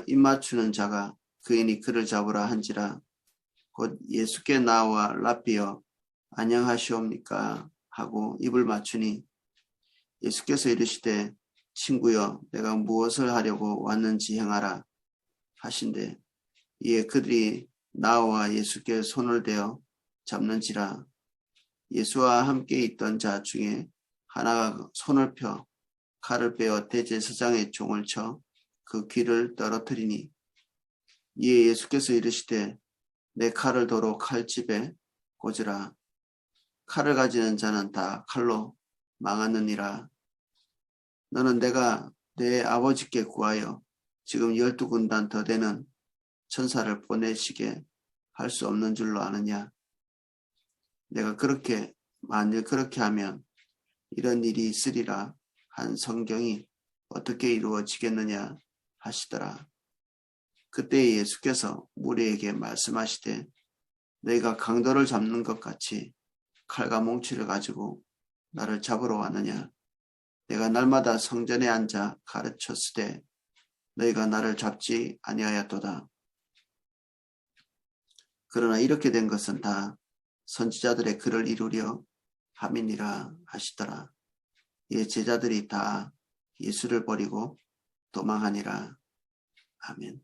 입맞추는 자가 그인이 그를 잡으라 한지라 곧 예수께 나와 랍비여 안녕하시옵니까 하고 입을 맞추니 예수께서 이르시되 친구여 내가 무엇을 하려고 왔는지 행하라 하신대 이에 그들이 나와 예수께 손을 대어 잡는지라 예수와 함께 있던 자 중에 하나가 손을 펴 칼을 빼어 대제사장의 종을 쳐 그 귀를 떨어뜨리니 이에 예수께서 이르시되 내 칼을 도로 칼집에 꽂으라 칼을 가지는 자는 다 칼로 망하느니라 너는 내가 내 아버지께 구하여 지금 12군단 더 되는 천사를 보내시게 할 수 없는 줄로 아느냐 내가 만일 그렇게 하면 이런 일이 있으리라 한 성경이 어떻게 이루어지겠느냐 하시더라. 그때 예수께서 무리에게 말씀하시되 너희가 강도를 잡는 것 같이 칼과 몽치를 가지고 나를 잡으러 왔느냐 내가 날마다 성전에 앉아 가르쳤으되 너희가 나를 잡지 아니하였도다. 그러나 이렇게 된 것은 다 선지자들의 글을 이루려 함이니라 하시더라. 이에 제자들이 다 예수를 버리고 도망하니라. 아멘.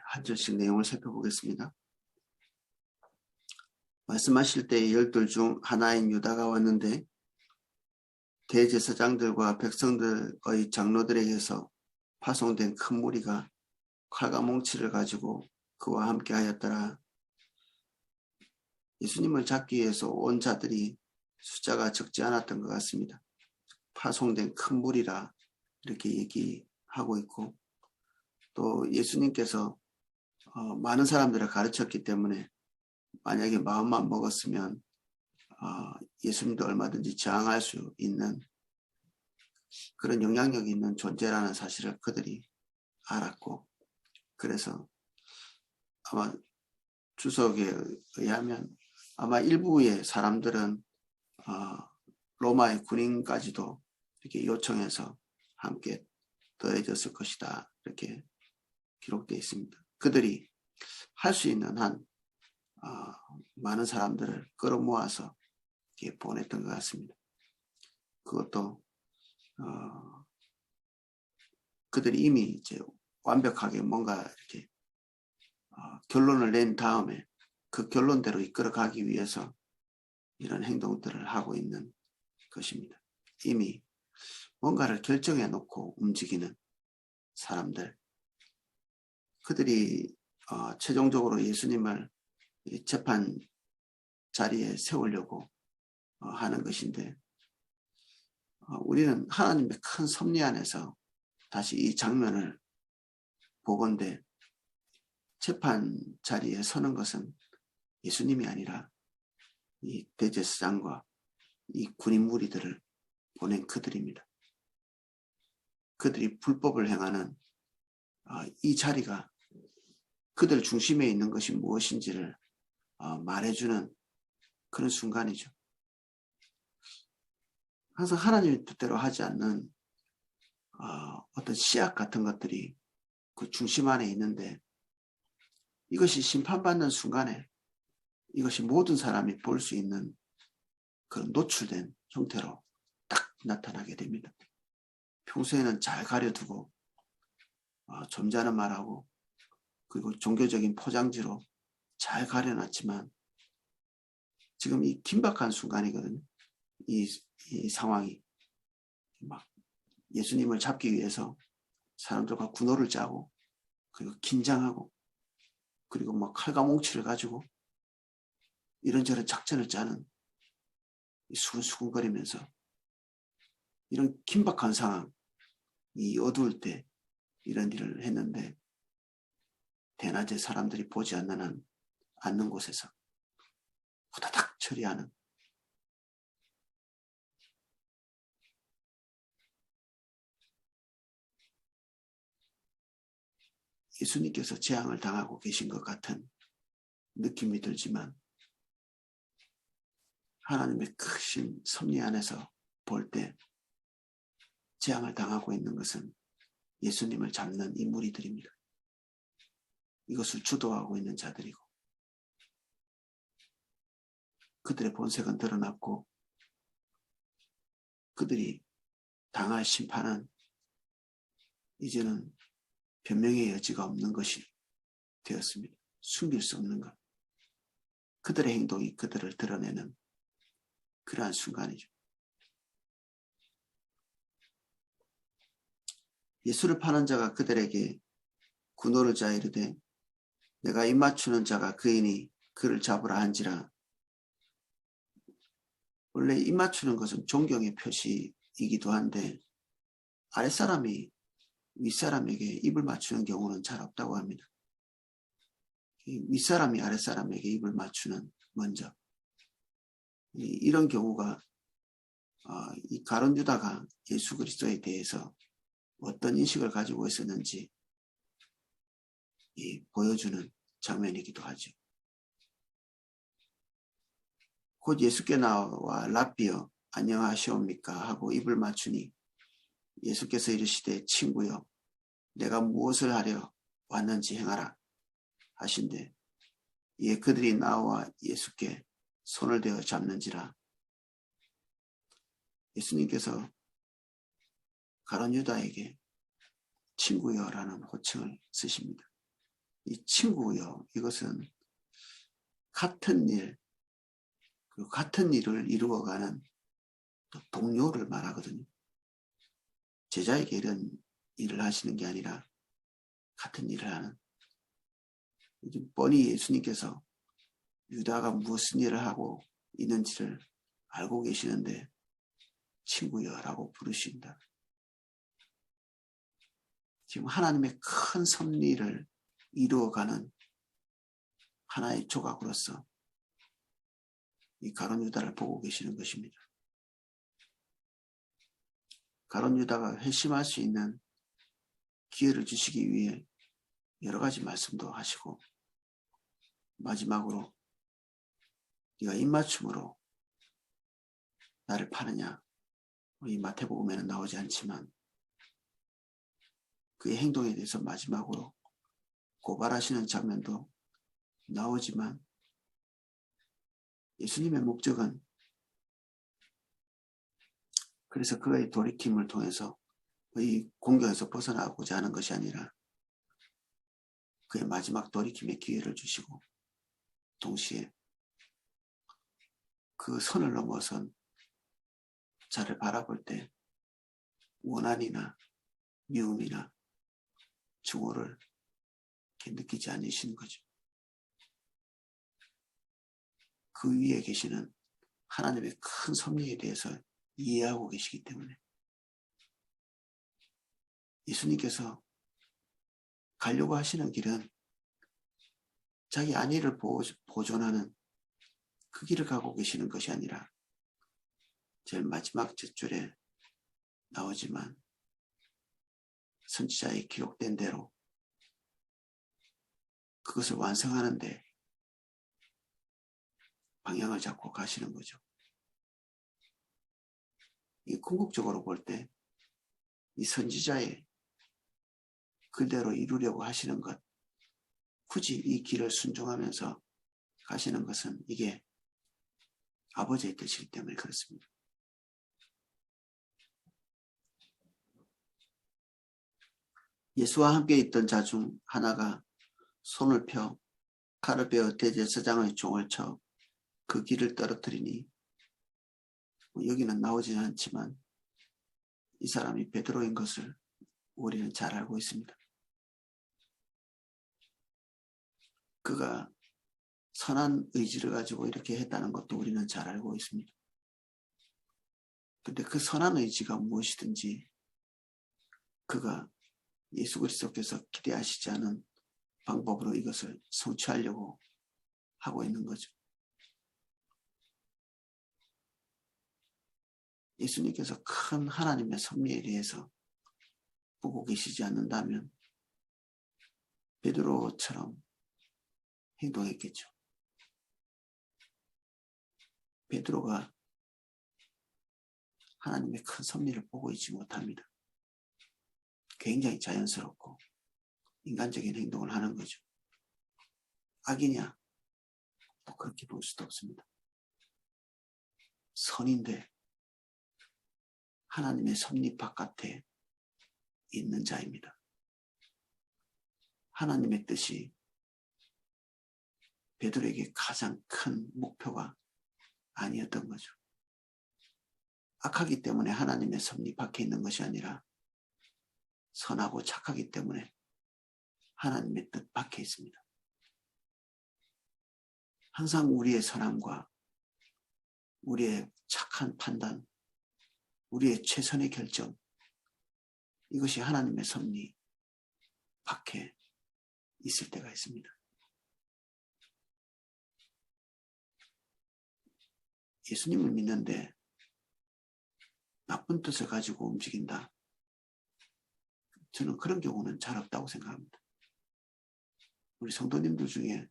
한 절씩 내용을 살펴보겠습니다. 말씀하실 때 12 중 하나인 유다가 왔는데 대제사장들과 백성들의 장로들에게서 파송된 큰 무리가 칼과 몽치를 가지고 그와 함께 하였더라. 예수님을 잡기 위해서 온 자들이 숫자가 적지 않았던 것 같습니다. 파송된 큰 무리라 이렇게 얘기하고 있고 또 예수님께서 많은 사람들을 가르쳤기 때문에 만약에 마음만 먹었으면 예수님도 얼마든지 저항할 수 있는 그런 영향력이 있는 존재라는 사실을 그들이 알았고 그래서 아마 주석에 의하면 아마 일부의 사람들은 로마의 군인까지도 이렇게 요청해서 함께 더해졌을 것이다 이렇게 기록되어 있습니다. 그들이 할 수 있는 한 많은 사람들을 끌어모아서 이렇게 보냈던 것 같습니다. 그것도 그들이 이미 이제 완벽하게 뭔가 이렇게 결론을 낸 다음에 그 결론대로 이끌어가기 위해서 이런 행동들을 하고 있는 것입니다. 이미 뭔가를 결정해 놓고 움직이는 사람들 그들이 최종적으로 예수님을 재판 자리에 세우려고 하는 것인데 우리는 하나님의 큰 섭리 안에서 다시 이 장면을 보건대 재판 자리에 서는 것은 예수님이 아니라 이 대제사장과 이 군인 무리들을 보낸 그들입니다. 그들이 불법을 행하는 이 자리가 그들 중심에 있는 것이 무엇인지를 말해주는 그런 순간이죠. 항상 하나님의 뜻대로 하지 않는 어떤 씨앗 같은 것들이 그 중심 안에 있는데 이것이 심판받는 순간에 이것이 모든 사람이 볼 수 있는 그런 노출된 형태로 딱 나타나게 됩니다. 평소에는 잘 가려두고 점잖은 말하고 그리고 종교적인 포장지로 잘 가려놨지만 지금 이 긴박한 순간이거든요. 이 상황이 막 예수님을 잡기 위해서 사람들과 군호를 짜고 그리고 긴장하고 그리고 막 칼과 몽치를 가지고 이런저런 작전을 짜는 수근수근거리면서 이런 긴박한 상황, 이 어두울 때 이런 일을 했는데 대낮에 사람들이 보지 않는 곳에서 후다닥 처리하는 예수님께서 재앙을 당하고 계신 것 같은 느낌이 들지만 하나님의 크신 섭리 안에서 볼 때 재앙을 당하고 있는 것은 예수님을 잡는 이 무리들입니다. 이것을 주도하고 있는 자들이고 그들의 본색은 드러났고 그들이 당할 심판은 이제는 변명의 여지가 없는 것이 되었습니다. 숨길 수 없는 것. 그들의 행동이 그들을 드러내는 그러한 순간이죠. 예수를 파는 자가 그들에게 군호를 자 이르되 내가 입맞추는 자가 그이니 그를 잡으라 한지라. 원래 입맞추는 것은 존경의 표시이기도 한데 아랫사람이 윗사람에게 입을 맞추는 경우는 잘 없다고 합니다. 윗사람이 아랫사람에게 입을 맞추는 먼저 이런 경우가 이 가룟 유다가 예수 그리스도에 대해서 어떤 인식을 가지고 있었는지 보여주는 장면이기도 하죠. 곧 예수께 나와 랍비여 안녕하시옵니까 하고 입을 맞추니 예수께서 이르시되 친구여 내가 무엇을 하려 왔는지 행하라 하신대 이에 그들이 나와 예수께 손을 대어 잡는지라. 예수님께서 가룟 유다에게 친구여라는 호칭을 쓰십니다. 이 친구여 이것은 같은 일, 그 같은 일을 이루어가는 동료를 말하거든요. 제자에게 이런 일을 하시는 게 아니라 같은 일을 하는. 뻔히 예수님께서 유다가 무슨 일을 하고 있는지를 알고 계시는데 친구여라고 부르신다. 지금 하나님의 큰 섭리를 이루어가는 하나의 조각으로서 이 가룟 유다를 보고 계시는 것입니다. 가룟 유다가 회심할 수 있는 기회를 주시기 위해 여러 가지 말씀도 하시고 마지막으로 네가 입맞춤으로 나를 파느냐. 이 마태복음에는 나오지 않지만 그의 행동에 대해서 마지막으로 고발하시는 장면도 나오지만 예수님의 목적은 그래서 그의 돌이킴을 통해서 이 공경에서 벗어나고자 하는 것이 아니라 그의 마지막 돌이킴의 기회를 주시고 동시에 그 선을 넘어선 자를 바라볼 때 원한이나 미움이나 증오를 이렇게 느끼지 않으시는 거죠. 그 위에 계시는 하나님의 큰 섭리에 대해서 이해하고 계시기 때문에 예수님께서 가려고 하시는 길은 자기 안위를 보존하는 그 길을 가고 계시는 것이 아니라 제일 마지막 젖줄에 나오지만 선지자에 기록된 대로 그것을 완성하는 데 방향을 잡고 가시는 거죠. 이 궁극적으로 볼 때 이 선지자의 그대로 이루려고 하시는 것, 굳이 이 길을 순종하면서 가시는 것은 이게 아버지의 뜻이기 때문에 그렇습니다. 예수와 함께 있던 자 중 하나가 손을 펴 칼을 베어 대제사장의 종을 쳐 그 길을 떨어뜨리니 여기는 나오지는 않지만 이 사람이 베드로인 것을 우리는 잘 알고 있습니다. 그가 선한 의지를 가지고 이렇게 했다는 것도 우리는 잘 알고 있습니다. 그런데 그 선한 의지가 무엇이든지 그가 예수 그리스도께서 기대하시지 않은 방법으로 이것을 성취하려고 하고 있는 거죠. 예수님께서 큰 하나님의 섭리에 대해서 보고 계시지 않는다면 베드로처럼 행동했겠죠. 베드로가 하나님의 큰 섭리를 보고 있지 못합니다. 굉장히 자연스럽고 인간적인 행동을 하는 거죠. 악이냐? 또 그렇게 볼 수도 없습니다. 선인데 하나님의 섭리 바깥에 있는 자입니다. 하나님의 뜻이 베드로에게 가장 큰 목표가 아니었던 거죠. 악하기 때문에 하나님의 섭리 밖에 있는 것이 아니라 선하고 착하기 때문에 하나님의 뜻 밖에 있습니다. 항상 우리의 선함과 우리의 착한 판단, 우리의 최선의 결정, 이것이 하나님의 섭리 밖에 있을 때가 있습니다. 예수님을 믿는데 나쁜 뜻을 가지고 움직인다. 저는 그런 경우는 잘 없다고 생각합니다. 우리 성도님들 중에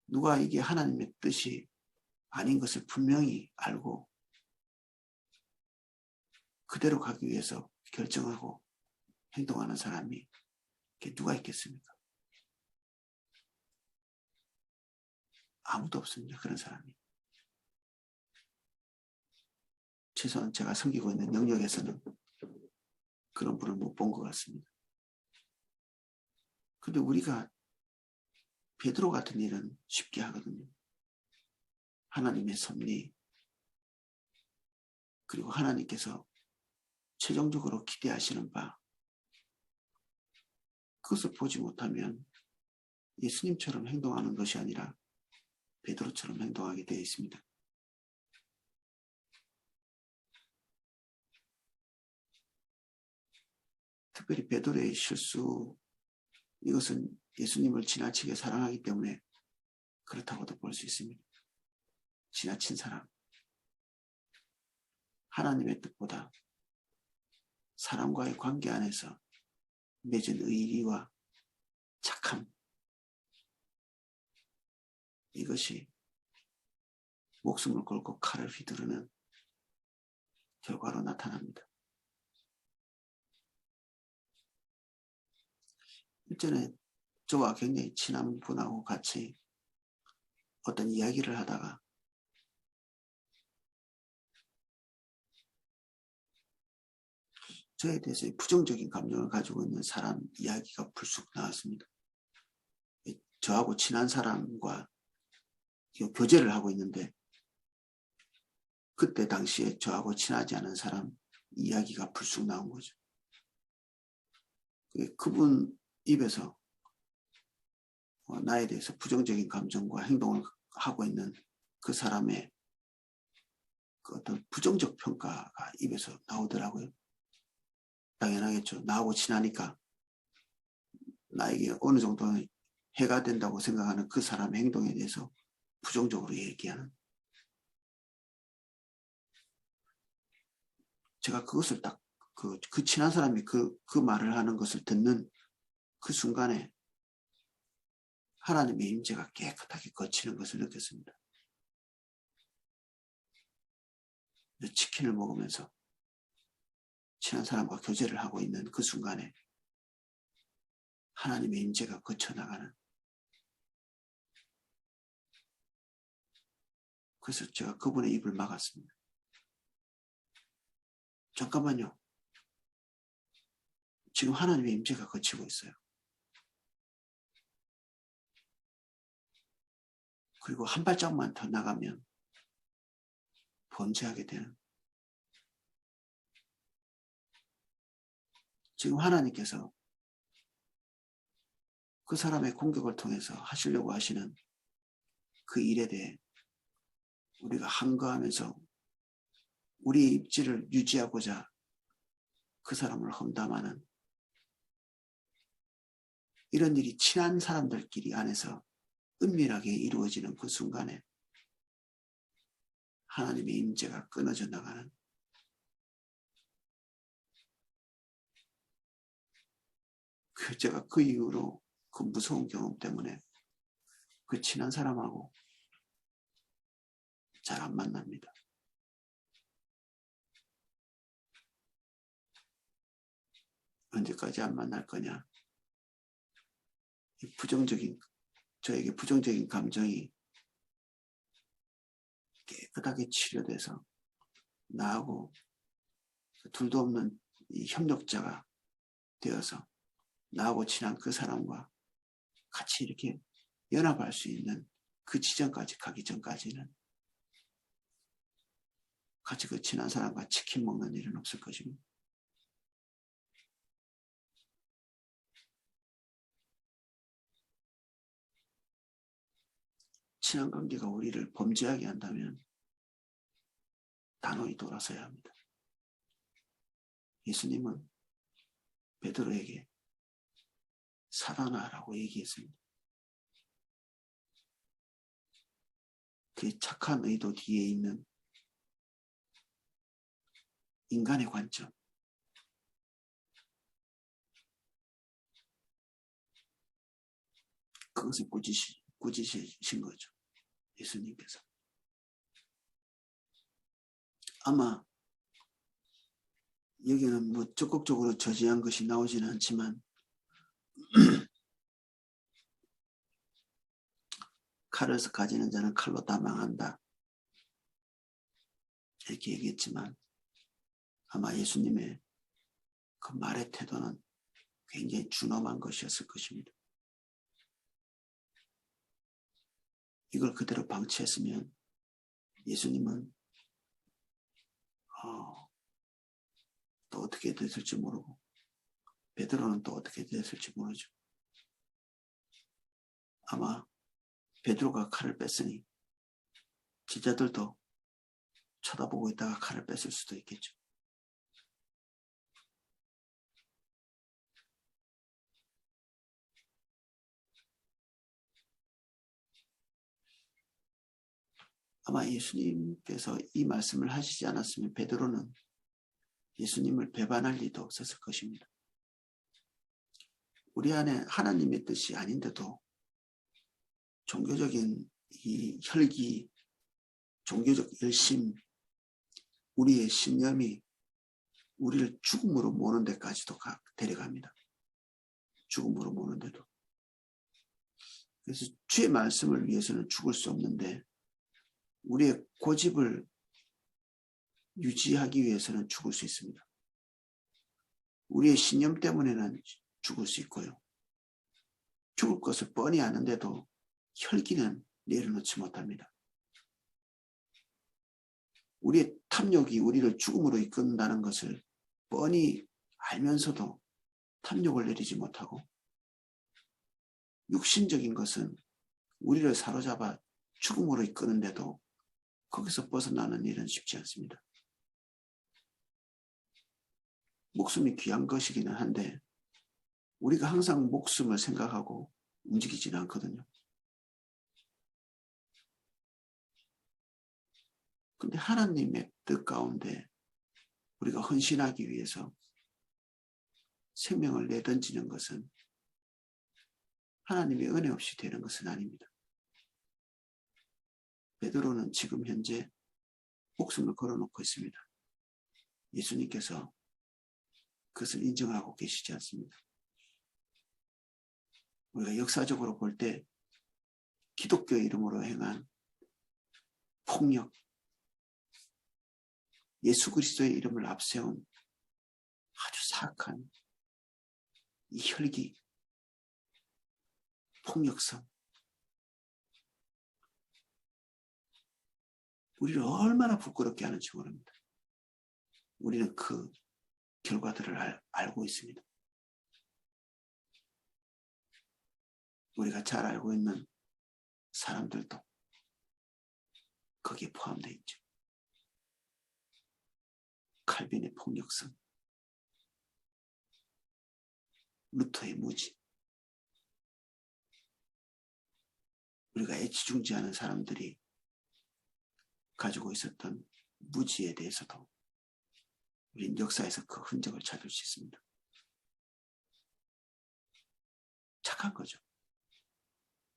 누가 이게 하나님의 뜻이 아닌 것을 분명히 알고 그대로 가기 위해서 결정하고 행동하는 사람이 누가 있겠습니까? 아무도 없습니다. 그런 사람이. 최소한 제가 섬기고 있는 영역에서는 그런 분을 못 본 것 같습니다. 근데 우리가 베드로 같은 일은 쉽게 하거든요. 하나님의 섭리, 그리고 하나님께서 최종적으로 기대하시는 바, 그것을 보지 못하면 예수님처럼 행동하는 것이 아니라 베드로처럼 행동하게 되어 있습니다. 특별히 베드로의 실수, 이것은 예수님을 지나치게 사랑하기 때문에 그렇다고도 볼 수 있습니다. 지나친 사랑. 하나님의 뜻보다 사람과의 관계 안에서 맺은 의리와 착함, 이것이 목숨을 걸고 칼을 휘두르는 결과로 나타납니다. 일전에 저와 굉장히 친한 분하고 같이 어떤 이야기를 하다가 저에 대해서 부정적인 감정을 가지고 있는 사람 이야기가 불쑥 나왔습니다. 저하고 친한 사람과 교제를 하고 있는데 그때 당시에 저하고 친하지 않은 사람 이야기가 불쑥 나온 거죠. 그분 입에서 나에 대해서 부정적인 감정과 행동을 하고 있는 그 사람의 그 어떤 부정적 평가가 입에서 나오더라고요. 당연하겠죠. 나하고 친하니까 나에게 어느 정도 해가 된다고 생각하는 그 사람의 행동에 대해서 부정적으로 얘기하는. 제가 그것을 딱 그 친한 사람이 그 말을 하는 것을 듣는 그 순간에 하나님의 임재가 깨끗하게 거치는 것을 느꼈습니다. 치킨을 먹으면서 친한 사람과 교제를 하고 있는 그 순간에 하나님의 임재가 거쳐나가는. 그래서 제가 그분의 입을 막았습니다. 잠깐만요. 지금 하나님의 임재가 거치고 있어요. 그리고 한 발짝만 더 나가면 범죄하게 되는. 지금 하나님께서 그 사람의 공격을 통해서 하시려고 하시는 그 일에 대해 우리가 항거하면서 우리의 입지를 유지하고자 그 사람을 험담하는 이런 일이 친한 사람들끼리 안에서 은밀하게 이루어지는 그 순간에 하나님의 임재가 끊어져 나가는. 제가 그 이후로 그 무서운 경험 때문에 그 친한 사람하고 잘 안 만납니다. 언제까지 안 만날 거냐? 저에게 부정적인 감정이 깨끗하게 치료돼서 나하고 둘도 없는 이 협력자가 되어서 나하고 친한 그 사람과 같이 이렇게 연합할 수 있는 그 지점까지 가기 전까지는 같이 그 친한 사람과 치킨 먹는 일은 없을 것입니다. 친한 관계가 우리를 범죄하게 한다면 단호히 돌아서야 합니다. 예수님은 베드로에게 살아나라고 얘기했습니다. 그 착한 의도 뒤에 있는 인간의 관점, 그것을 꾸짖으신 거죠. 예수님께서. 아마 여기는 뭐 적극적으로 저지한 것이 나오지는 않지만 칼을 가지는 자는 칼로 다 망한다. 이렇게 얘기했지만 아마 예수님의 그 말의 태도는 굉장히 준엄한 것이었을 것입니다. 이걸 그대로 방치했으면 예수님은 또 어떻게 됐을지 모르고 베드로는 또 어떻게 됐을지 모르죠. 아마 베드로가 칼을 뺐으니 제자들도 쳐다보고 있다가 칼을 뺐을 수도 있겠죠. 아마 예수님께서 이 말씀을 하시지 않았으면 베드로는 예수님을 배반할 리도 없었을 것입니다. 우리 안에 하나님의 뜻이 아닌데도 종교적인 이 혈기, 종교적 열심, 우리의 신념이 우리를 죽음으로 모는 데까지도 데려갑니다. 죽음으로 모는데도. 그래서 주의 말씀을 위해서는 죽을 수 없는데 우리의 고집을 유지하기 위해서는 죽을 수 있습니다. 우리의 신념 때문에는 죽을 수 있고요. 죽을 것을 뻔히 아는데도 혈기는 내려놓지 못합니다. 우리의 탐욕이 우리를 죽음으로 이끈다는 것을 뻔히 알면서도 탐욕을 내리지 못하고 육신적인 것은 우리를 사로잡아 죽음으로 이끄는데도 거기서 벗어나는 일은 쉽지 않습니다. 목숨이 귀한 것이기는 한데 우리가 항상 목숨을 생각하고 움직이지는 않거든요. 근데 하나님의 뜻 가운데 우리가 헌신하기 위해서 생명을 내던지는 것은 하나님의 은혜 없이 되는 것은 아닙니다. 베드로는 지금 현재 목숨을 걸어놓고 있습니다. 예수님께서 그것을 인정하고 계시지 않습니다. 우리가 역사적으로 볼 때 기독교 이름으로 행한 폭력, 예수 그리스도의 이름을 앞세운 아주 사악한 이 혈기, 폭력성, 우리를 얼마나 부끄럽게 하는지 모릅니다. 우리는 그 결과들을 알고 있습니다. 우리가 잘 알고 있는 사람들도 거기에 포함되어 있죠. 칼빈의 폭력성, 루터의 무지, 우리가 애지중지하는 사람들이 가지고 있었던 무지에 대해서도 우리는 역사에서 그 흔적을 찾을 수 있습니다. 착한 거죠.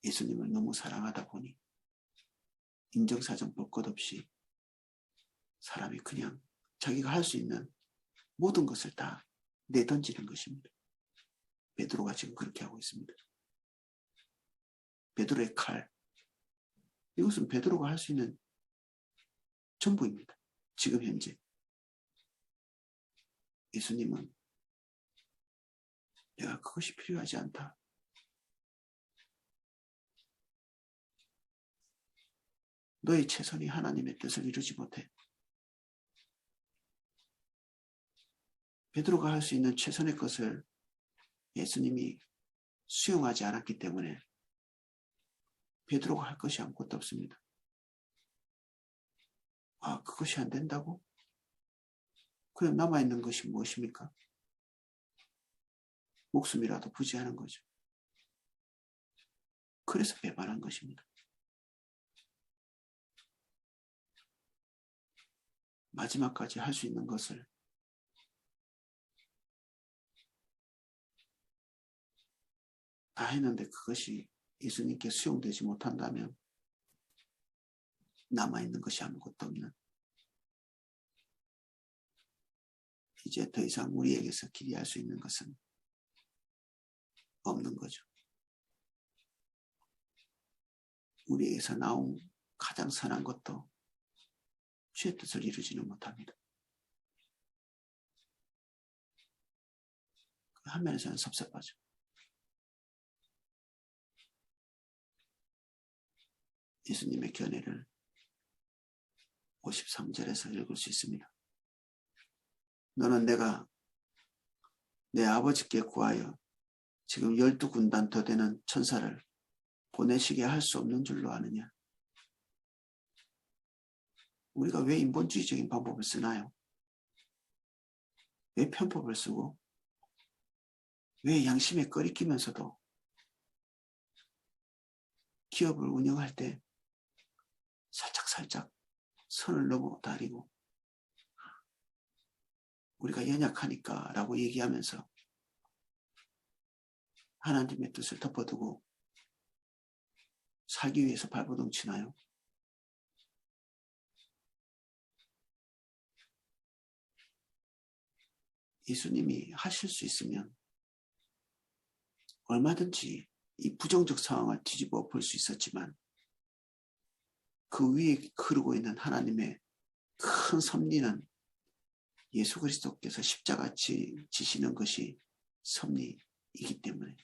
예수님을 너무 사랑하다 보니 인정사정 볼 것 없이 사람이 그냥 자기가 할 수 있는 모든 것을 다 내던지는 것입니다. 베드로가 지금 그렇게 하고 있습니다. 베드로의 칼, 이것은 베드로가 할 수 있는 전부입니다. 지금 현재 예수님은 내가 그것이 필요하지 않다. 너의 최선이 하나님의 뜻을 이루지 못해. 베드로가 할 수 있는 최선의 것을 예수님이 수용하지 않았기 때문에 베드로가 할 것이 아무것도 없습니다. 아, 그것이 안 된다고? 그럼 남아있는 것이 무엇입니까? 목숨이라도 부지하는 거죠. 그래서 배반한 것입니다. 마지막까지 할 수 있는 것을 다 했는데 그것이 예수님께 수용되지 못한다면 남아있는 것이 아무것도 없는, 이제 더 이상 우리에게서 기대할 수 있는 것은 없는 거죠. 우리에게서 나온 가장 선한 것도 주의 뜻을 이루지는 못합니다. 한 면에서는 섭섭하죠. 예수님의 견해를 53절에서 읽을 수 있습니다. 너는 내가 내 아버지께 구하여 지금 12군단 더 되는 천사를 보내시게 할 수 없는 줄로 아느냐? 우리가 왜 인본주의적인 방법을 쓰나요? 왜 편법을 쓰고 왜 양심에 꺼리끼면서도 기업을 운영할 때 살짝 선을 넘어 다니고 우리가 연약하니까 라고 얘기하면서 하나님의 뜻을 덮어두고 살기 위해서 발버둥 치나요? 예수님이 하실 수 있으면 얼마든지 이 부정적 상황을 뒤집어 엎을 수 있었지만 그 위에 흐르고 있는 하나님의 큰 섭리는 예수 그리스도께서 십자가 지시는 것이 섭리이기 때문에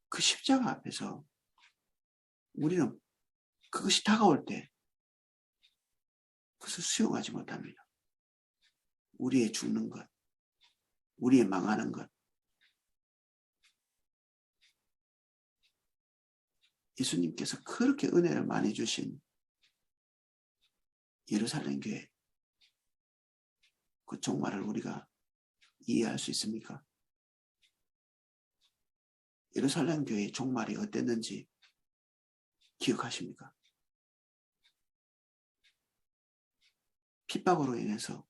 그 십자가 앞에서 우리는 그것이 다가올 때 그것을 수용하지 못합니다. 우리의 죽는 것, 우리의 망하는 것. 예수님께서 그렇게 은혜를 많이 주신 예루살렘 교회, 그 종말을 우리가 이해할 수 있습니까? 예루살렘 교회의 종말이 어땠는지 기억하십니까? 핍박으로 인해서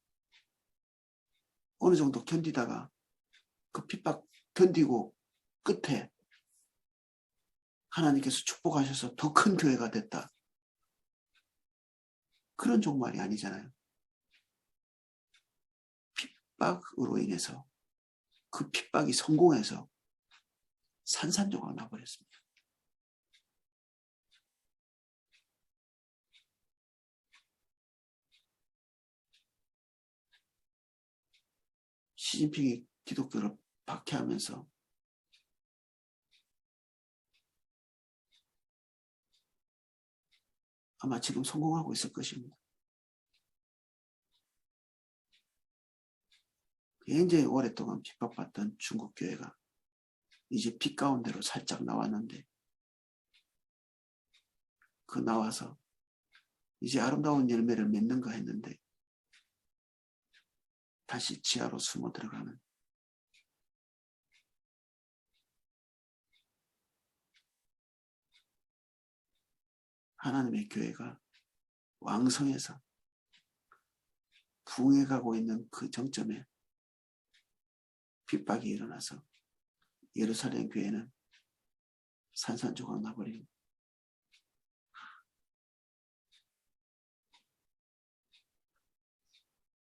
어느 정도 견디다가 그 핍박 견디고 끝에 하나님께서 축복하셔서 더 큰 교회가 됐다. 그런 종말이 아니잖아요. 핍박으로 인해서 그 핍박이 성공해서 산산조각 나버렸습니다. 시진핑이 기독교를 박해하면서 아마 지금 성공하고 있을 것입니다. 굉장히 오랫동안 핍박받던 중국 교회가 이제 빛 가운데로 살짝 나왔는데 그 나와서 이제 아름다운 열매를 맺는가 했는데 다시 지하로 숨어 들어가는, 하나님의 교회가 왕성해서 부흥해가고 있는 그 정점에 핍박이 일어나서 예루살렘 교회는 산산조각 나버리고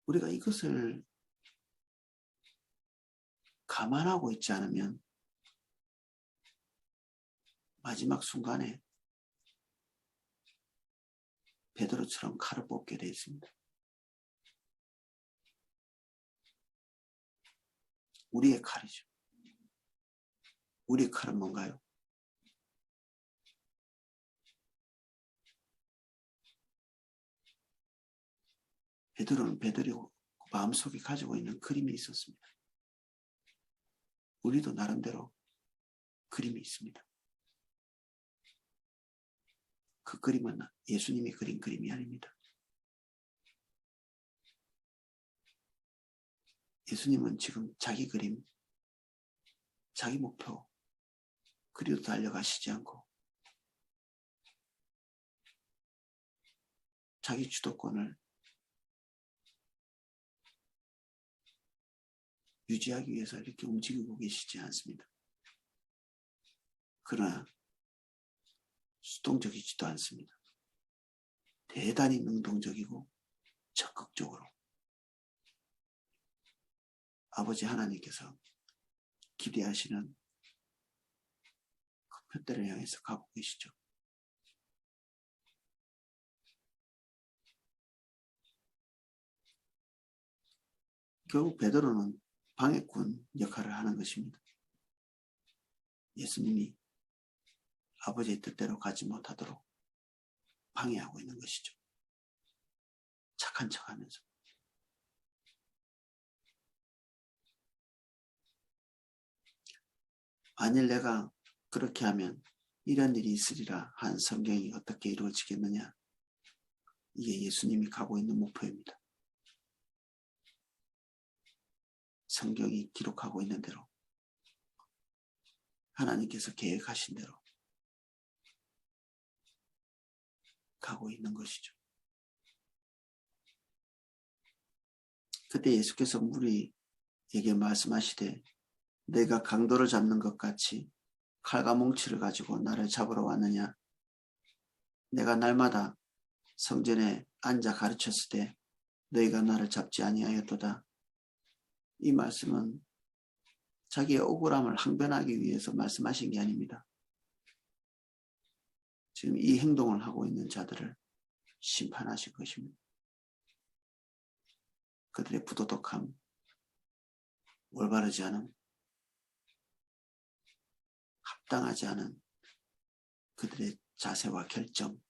우리가 이것을 감안하고 있지 않으면 마지막 순간에 베드로처럼 칼을 뽑게 되어 있습니다. 우리의 칼이죠. 우리의 칼은 뭔가요? 베드로는 베드로 마음속에 가지고 있는 그림이 있었습니다. 우리도 나름대로 그림이 있습니다. 그 그림은 예수님이 그린 그림이 아닙니다. 예수님은 지금 자기 그림, 자기 목표, 그리로 달려가시지 않고 자기 주도권을 유지하기 위해서 이렇게 움직이고 계시지 않습니다. 그러나 수동적이지도 않습니다. 대단히 능동적이고 적극적으로 아버지 하나님께서 기대하시는 그 표대를 향해서 가고 계시죠. 결국 베드로는 방해꾼 역할을 하는 것입니다. 예수님이 아버지의 뜻대로 가지 못하도록 방해하고 있는 것이죠. 착한 척하면서. 만일 내가 그렇게 하면 이런 일이 있으리라 한 성경이 어떻게 이루어지겠느냐. 이게 예수님이 가고 있는 목표입니다. 성경이 기록하고 있는 대로 하나님께서 계획하신 대로 가고 있는 것이죠. 그때 예수께서 우리에게 말씀하시되 내가 강도를 잡는 것 같이 칼과 몽치를 가지고 나를 잡으러 왔느냐. 내가 날마다 성전에 앉아 가르쳤을 때 너희가 나를 잡지 아니하였도다. 이 말씀은 자기의 억울함을 항변하기 위해서 말씀하신 게 아닙니다. 지금 이 행동을 하고 있는 자들을 심판하실 것입니다. 그들의 부도덕함, 올바르지 않음, 합당하지 않은 그들의 자세와 결정,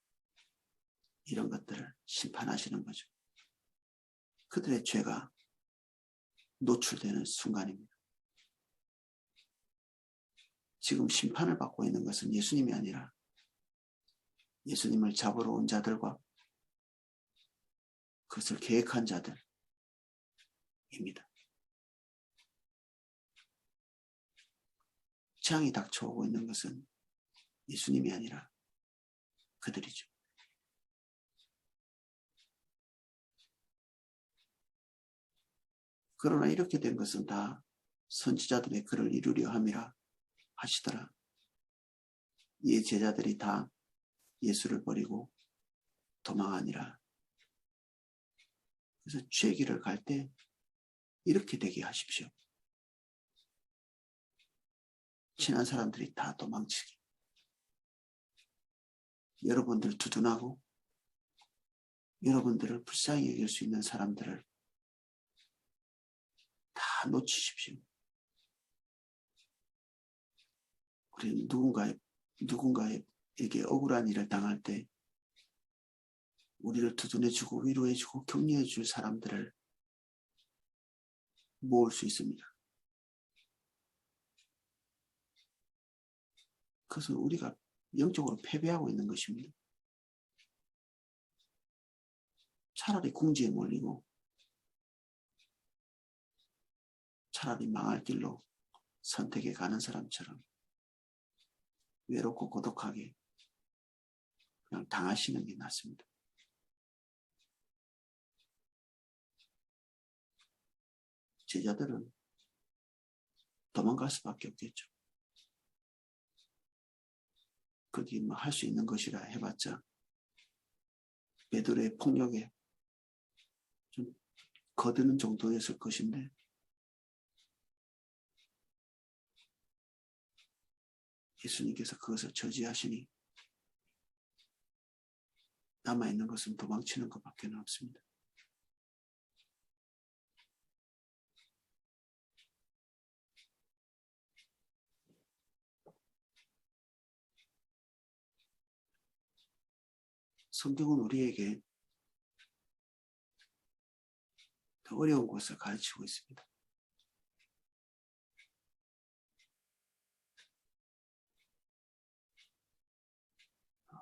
이런 것들을 심판하시는 거죠. 그들의 죄가 노출되는 순간입니다. 지금 심판을 받고 있는 것은 예수님이 아니라 예수님을 잡으러 온 자들과 그것을 계획한 자들입니다. 재앙이 닥쳐오고 있는 것은 예수님이 아니라 그들이죠. 그러나 이렇게 된 것은 다 선지자들의 글을 이루려 함이라 하시더라. 이 제자들이 다 예수를 버리고 도망하니라. 그래서 죄길을 갈 때 이렇게 되게 하십시오. 친한 사람들이 다 도망치게. 여러분들 두둔하고 여러분들을 불쌍히 여길 수 있는 사람들을 다 놓치십시오. 우리는 누군가에게 억울한 일을 당할 때 우리를 두둔해주고 위로해주고 격려해줄 사람들을 모을 수 있습니다. 그것은 우리가 영적으로 패배하고 있는 것입니다. 차라리 궁지에 몰리고 차라리 망할 길로 선택해 가는 사람처럼 외롭고 고독하게 그냥 당하시는 게 낫습니다. 제자들은 도망갈 수밖에 없겠죠. 거기 뭐 할 수 있는 것이라 해봤자 베드로의 폭력에 좀 거드는 정도였을 것인데 예수님께서 그것을 저지하시니 남아있는 것은 도망치는 것밖에 없습니다. 성경은 우리에게 더 어려운 것을 가르치고 있습니다.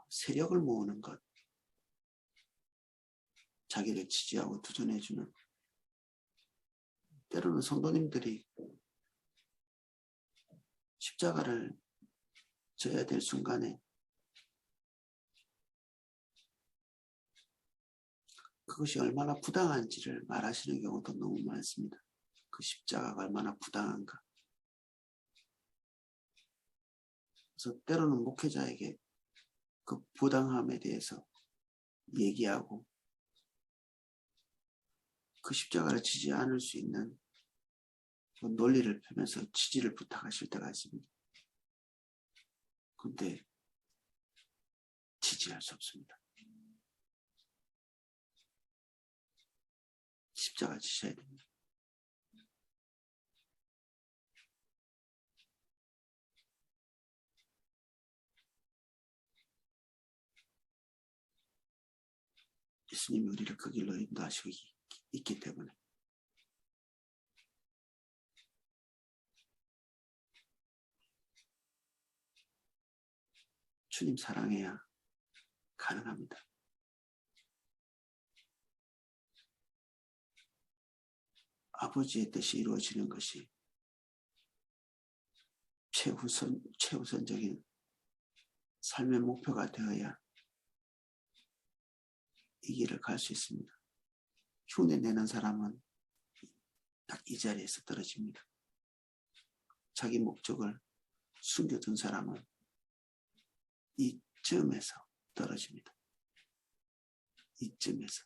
세력을 모으는 것, 자기를 지지하고 두둔해주는, 때로는 성도님들이 십자가를 져야 될 순간에 그것이 얼마나 부당한지를 말하시는 경우도 너무 많습니다. 그 십자가가 얼마나 부당한가. 그래서 때로는 목회자에게 그 부당함에 대해서 얘기하고 그 십자가를 지지 않을 수 있는 그 논리를 펴면서 지지를 부탁하실 때가 있습니다. 그런데 지지할 수 없습니다. 십자가 지셔야 됩니다. 예수님이 우리를 그 길로 인도하시고 있기 때문에 주님 사랑해야 가능합니다. 아버지의 뜻이 이루어지는 것이 최우선적인 삶의 목표가 되어야 이 길을 갈 수 있습니다. 흉내내는 사람은 딱 이 자리에서 떨어집니다. 자기 목적을 숨겨둔 사람은 이쯤에서 떨어집니다. 이쯤에서.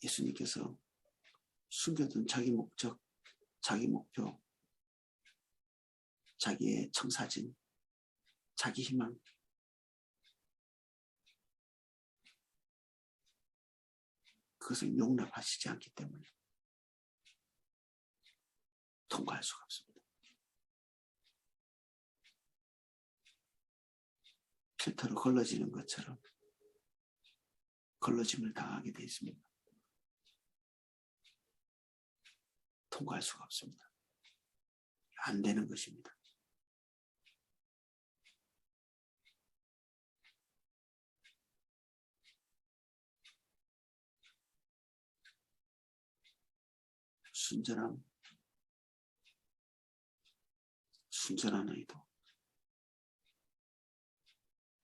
예수님께서 숨겨둔 자기 목적, 자기 목표, 자기의 청사진, 자기 희망, 그것을 용납하시지 않기 때문에 통과할 수가 없습니다. 필터로 걸러지는 것처럼 걸러짐을 당하게 되어 있습니다. 통과할 수가 없습니다. 안 되는 것입니다. 순전한 의도,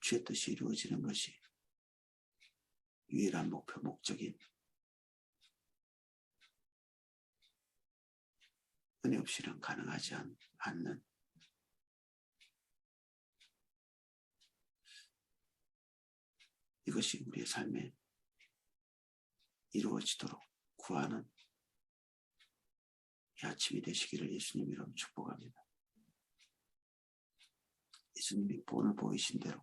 주의 뜻이 이루어지는 것이 유일한 목표, 목적인 은혜 없이는 가능하지 않는 이것이 우리의 삶에 이루어지도록 구하는 이 아침이 되시기를 예수님 이름으로 축복합니다. 예수님이 오늘 보이신 대로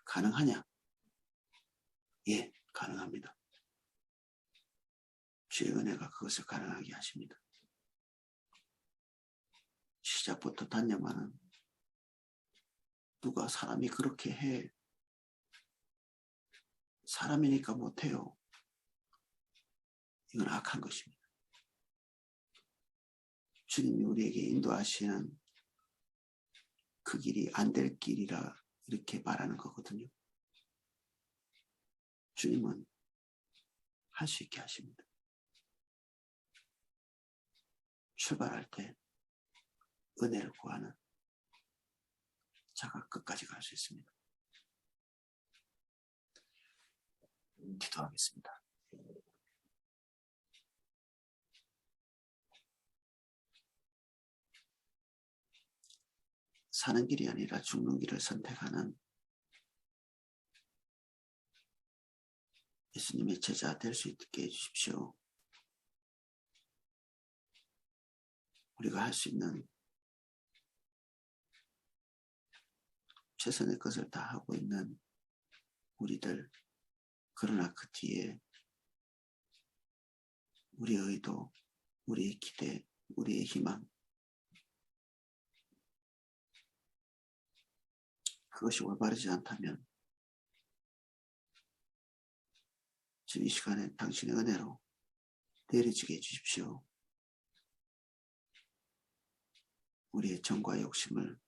가능하냐? 예, 가능합니다. 주의 은혜가 그것을 가능하게 하십니다. 시작부터 단념하는 누가 사람이 그렇게 해. 사람이니까 못해요. 이건 악한 것입니다. 주님이 우리에게 인도하시는 그 길이 안 될 길이라 이렇게 말하는 거거든요. 주님은 할 수 있게 하십니다. 출발할 때 은혜를 구하는 자가 끝까지 갈 수 있습니다. 기도하겠습니다. 사는 길이 아니라 죽는 길을 선택하는 예수님의 제자 될 수 있게 해주십시오. 우리가 할 수 있는 최선의 것을 다 하고 있는 우리들, 그러나 그 뒤에 우리의 의도, 우리의 기대, 우리의 희망, 그것이 올바르지 않다면 지금 이 시간에 당신의 은혜로 내려지게 해주십시오. 우리의 정과 욕심을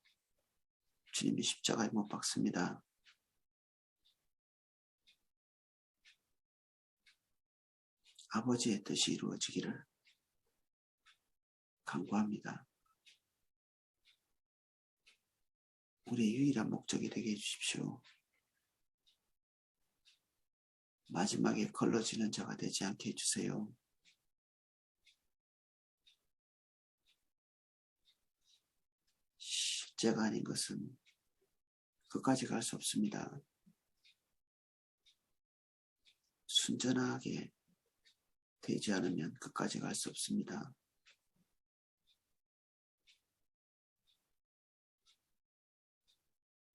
주님이 십자가에 못 박습니다. 아버지의 뜻이 이루어지기를 간구합니다. 우리의 유일한 목적이 되게 해주십시오. 마지막에 걸러지는 자가 되지 않게 해주세요. 실제가 아닌 것은 끝까지 갈 수 없습니다. 순전하게 되지 않으면 끝까지 갈 수 없습니다.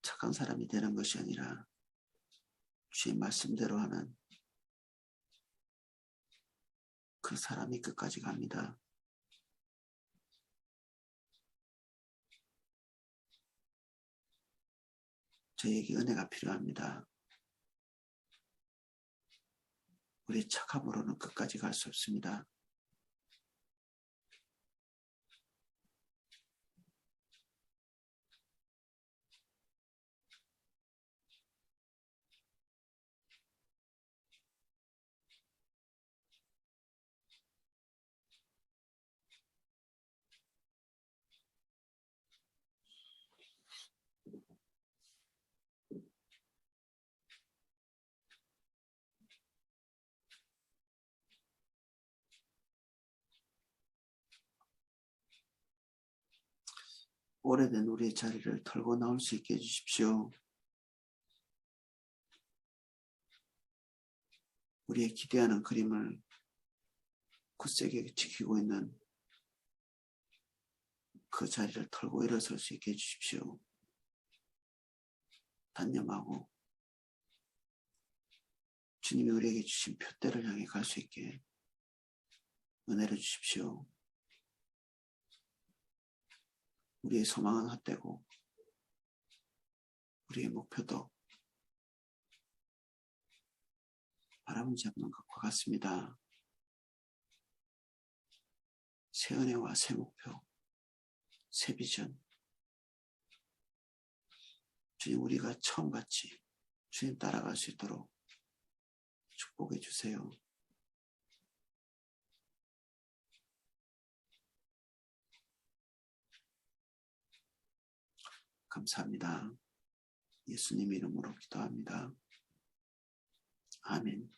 착한 사람이 되는 것이 아니라 주의 말씀대로 하는 그 사람이 끝까지 갑니다. 저에게 은혜가 필요합니다. 우리 착함으로는 끝까지 갈 수 없습니다. 오래된 우리의 자리를 털고 나올 수 있게 해주십시오. 우리의 기대하는 그림을 굳세게 지키고 있는 그 자리를 털고 일어설 수 있게 해주십시오. 단념하고 주님이 우리에게 주신 표대를 향해 갈 수 있게 은혜를 주십시오. 우리의 소망은 헛되고 우리의 목표도 바람을 잡는 것과 같습니다. 새 은혜와 새 목표, 새 비전, 주님 우리가 처음같이 주님 따라갈 수 있도록 축복해 주세요. 감사합니다. 예수님 이름으로 기도합니다. 아멘.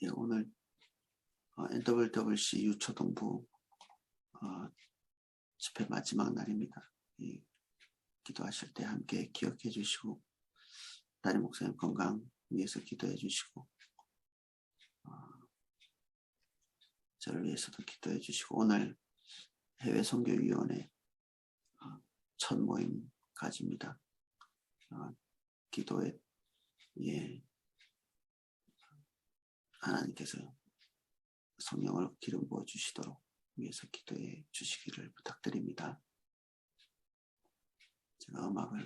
예, 오늘 NWWC 유초동부 집회 마지막 날입니다. 기도하실 때 함께 기억해 주시고 담임 목사님 건강 위해서 기도해 주시고 저를 위해서도 기도해 주시고 오늘 해외 선교위원회 첫 모임 가집니다. 기도에 하나님께서 성령을 기름 부어 주시도록 위해서 기도해 주시기를 부탁드립니다. 제가 음악을